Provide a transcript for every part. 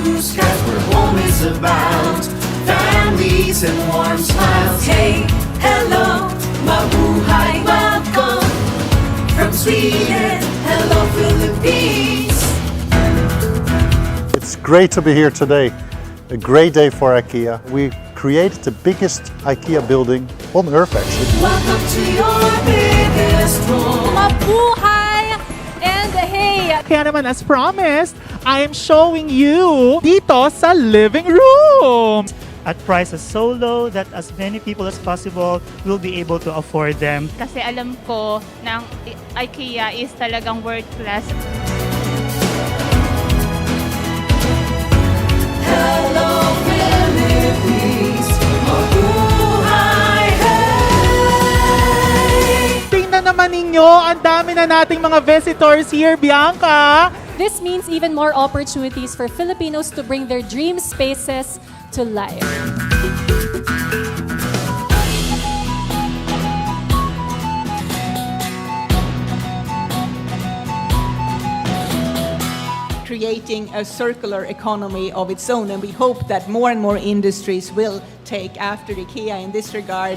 choose, 'cause where home is about families and warm smiles. Hey, hello, mabuhay, welcome from Sweden. Hello, Philippines. It's great to be here today. A great day for Ikea. We created the biggest Ikea building on Earth, actually. Welcome to your biggest home. Mabuhay! And hey, Kaya naman as promised, I am showing you dito sa living room. At prices so low that as many people as possible will be able to afford them. kasi alam ko ng IKEA is talagang world class. Hello, Philippines. Mabuhay, hey. Tingnan naman ninyo, ang dami na nating mga visitors here, Bianca. This means even more opportunities for Filipinos to bring their dream spaces to life. Creating a circular economy of its own, and we hope that more and more industries will take after IKEA in this regard.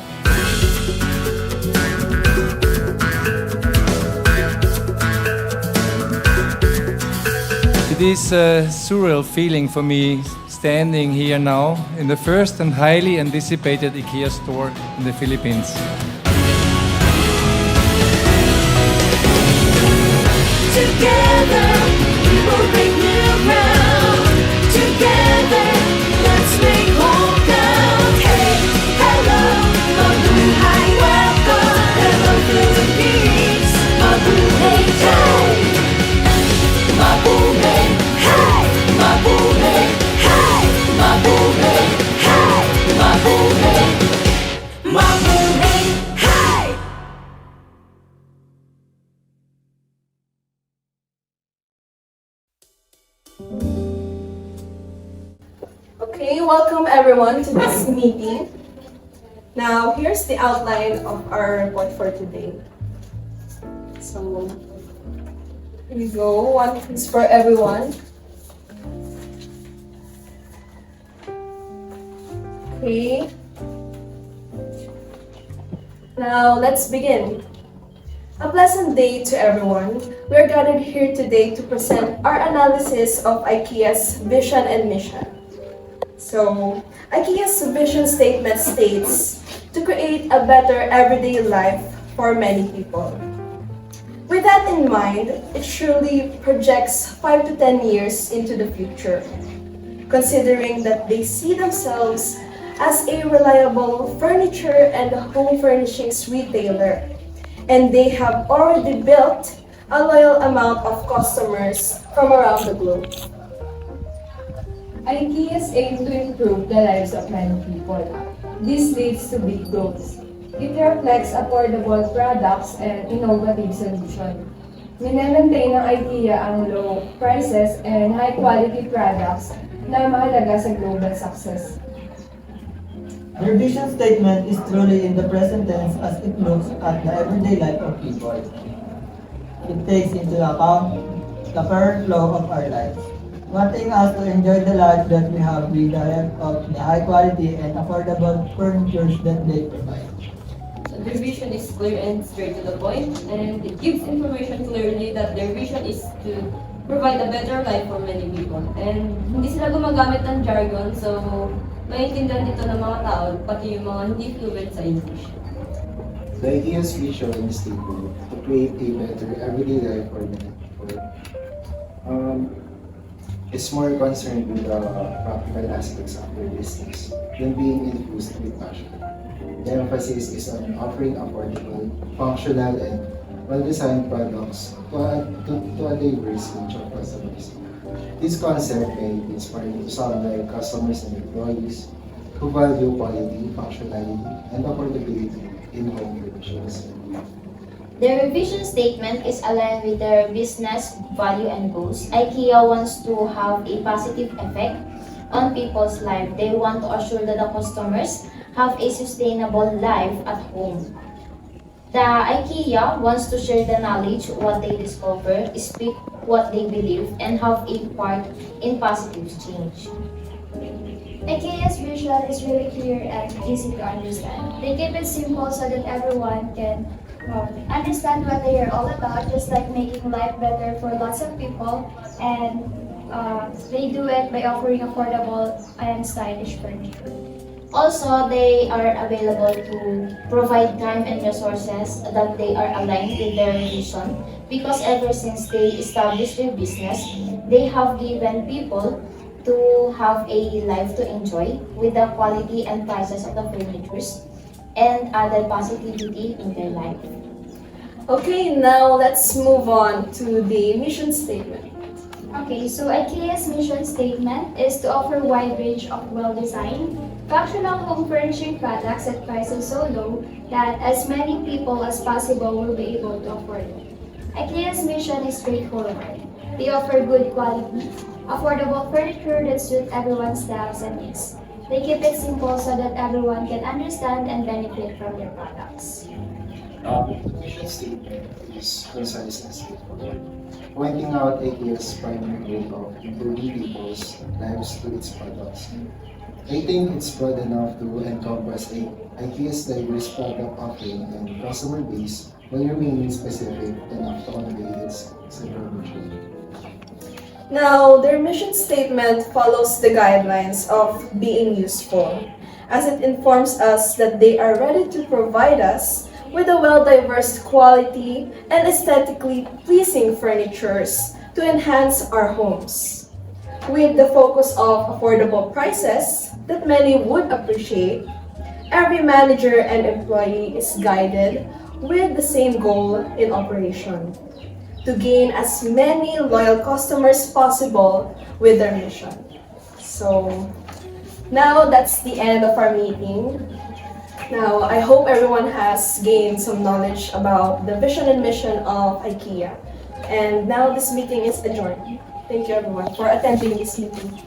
It is a surreal feeling for me standing here now in the first and highly anticipated IKEA store in the Philippines. Together, we will break new ground. Together, let's make home count. Hey, hello, mabuhay, welcome. Hello, Philippines. Mabuhay, hey. Mabuhay, hey. Mabuhay, hey. Mabuhay, hey. Mabuhay. Mabuhay, hey. Okay, welcome everyone to this meeting. Now, here's the outline of our report for today. So, here we go. One is for everyone. Okay. Now, let's begin. A pleasant day to everyone. We are gathered here today to present our analysis of IKEA's vision and mission. So, IKEA's vision statement states to create a better everyday life for many people. With that in mind, it surely projects 5 to 10 years into the future, considering that they see themselves as a reliable furniture and home furnishings retailer, and they have already built a loyal amount of customers from around the globe. IKEA's aim to improve the lives of many people. This leads to big growth. It reflects affordable products and innovative solutions. Minemaintain ng IKEA ang low prices and high-quality products na mahalaga sa global success. Their vision statement is truly in the present tense as it looks at the everyday life of people. It takes into account the current flow of our lives, wanting us to enjoy the life that we have with the help of the high quality and affordable furniture that they provide. Their vision is clear and straight to the point, and it gives information clearly that their vision is to provide a better life for many people. And hindi sila gumagamit ng jargon, so maintindihan dito ng mga tao, pati yung mga hindi fluent sa English. The IKEA's vision is to create a better everyday life for many people. It's more concerned with the practical aspects of their business than being infused with passion. The emphasis is on offering affordable, functional, and well-designed products to a diverse range of customers. This concept may be inspiring to some like customers and employees who value quality, functionality, and affordability in home furnishings. Their vision statement is aligned with their business value and goals. IKEA wants to have a positive effect on people's life. They want to assure that the customers have a sustainable life at home. The IKEA wants to share the knowledge, what they discover, speak what they believe and have a part in positive change. Ikea's vision is really clear and easy to understand. They keep it simple so that everyone can understand what they are all about, just like making life better for lots of people. And they do it by offering affordable and stylish furniture. Also, they are available to provide time and resources that they are aligned with their vision because ever since they established their business, they have given people to have a life to enjoy with the quality and prices of the furnitures and added positivity in their life. Okay, now let's move on to the mission statement. Okay, so Ikea's mission statement is to offer wide range of well-designed, functional home furnishing products at prices so low that as many people as possible will be able to afford it. Ikea's mission is straightforward. They offer good quality, affordable furniture that suit everyone's styles and needs. They keep it simple so that everyone can understand and benefit from their products. The mission statement is concise and straightforward, pointing out Ikea's primary goal of improving people's lives through its products. I think it's broad enough to encompass Ikea's diverse product offering and customer base while remaining specific enough to convey its central mission. Now, their mission statement follows the guidelines of being useful, as it informs us that they are ready to provide us with a well-diverse quality and aesthetically pleasing furnitures to enhance our homes. With the focus of affordable prices that many would appreciate, every manager and employee is guided with the same goal in operation: to gain as many loyal customers possible with their mission. So, now that's the end of our meeting. Now, I hope everyone has gained some knowledge about the vision and mission of IKEA. And now this meeting is adjourned. Thank you everyone for attending this meeting.